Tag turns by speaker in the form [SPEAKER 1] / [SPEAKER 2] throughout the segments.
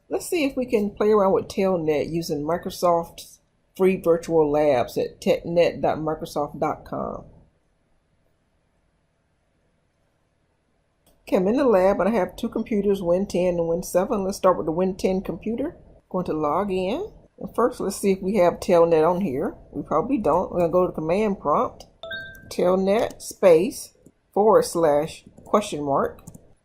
[SPEAKER 1] Let's see if we can play around with telnet using Microsoft's free virtual labs at telnet.microsoft.com. Okay, I'm in the lab and I have two computers, Win 10 and Win 7. Let's start with the Win 10 computer. Going to log in. And first, let's see if we have telnet on here. We probably don't. We're going to go to the command prompt. Telnet space /?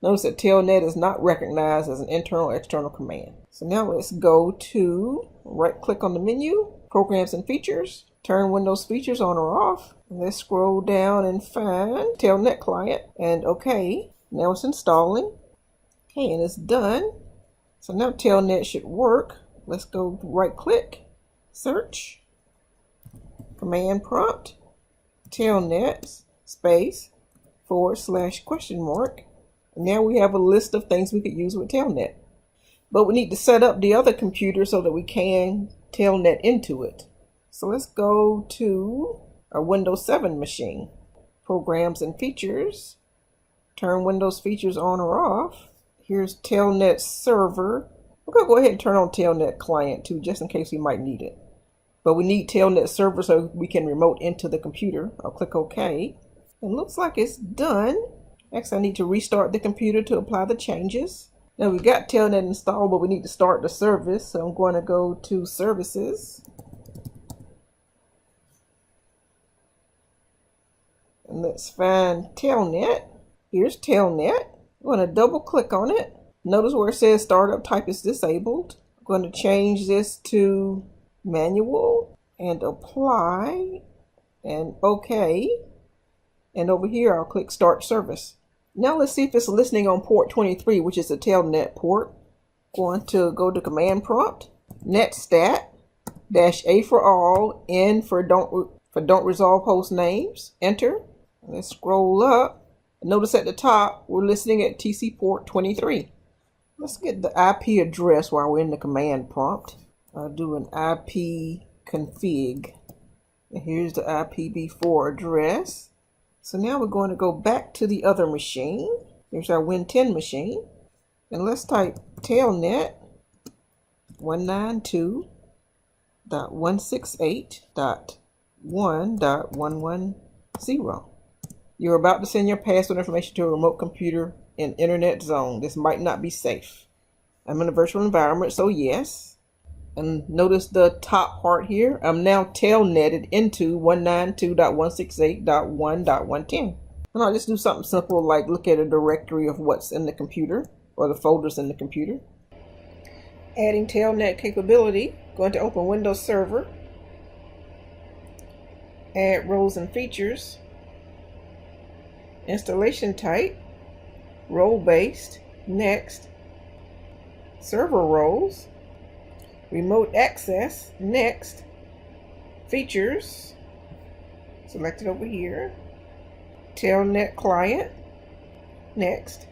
[SPEAKER 1] Notice that telnet is not recognized as an internal or external command. So now let's go to right click on the menu, Programs and Features, turn Windows features on or off. Let's scroll down and find telnet client and OK. Now it's installing. Okay, and it's done. So now telnet should work. Let's go right click, search, command prompt, telnet space / ? And now we have a list of things we could use with telnet. But we need to set up the other computer so that we can telnet into it. So let's go to our Windows 7 machine, Programs and Features, turn Windows features on or off. Here's telnet server. We're going to go ahead and turn on telnet client too, just in case we might need it. But we need telnet server so we can remote into the computer. I'll click OK. It looks like it's done. Next, I need to restart the computer to apply the changes. Now we've got telnet installed, but we need to start the service. So I'm going to go to Services. And let's find telnet. Here's telnet. I'm going to double click on it. Notice where it says startup type is disabled. I'm going to change this to manual and apply and OK. And over here, I'll click Start Service. Now let's see if it's listening on port 23, which is a telnet port. Going to go to command prompt, netstat -A for all, N for don't resolve host names. Enter. Let's scroll up. Notice at the top, we're listening at TC port 23. Let's get the IP address while we're in the command prompt. I'll do an IP config. And here's the IPv4 address. So now we're going to go back to the other machine. Here's our Win 10 machine. And let's type telnet 192.168.1.110. You're about to send your password information to a remote computer in internet zone. This might not be safe. I'm in a virtual environment, so yes. And notice the top part here. I'm now telnetted into 192.168.1.110. And I'll just do something simple like look at a directory of what's in the computer or the folders in the computer. Adding telnet capability. Going to open Windows Server. Add roles and features. Installation type. Role-based. Next. Server roles. Remote access, next. Features, selected over here. Telnet client, next.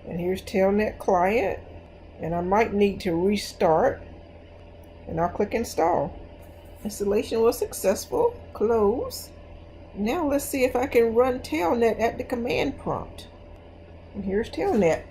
[SPEAKER 1] And here's telnet client. And I might need to restart. And I'll click install. Installation was successful. Close. Now let's see if I can run telnet at the command prompt. And here's telnet.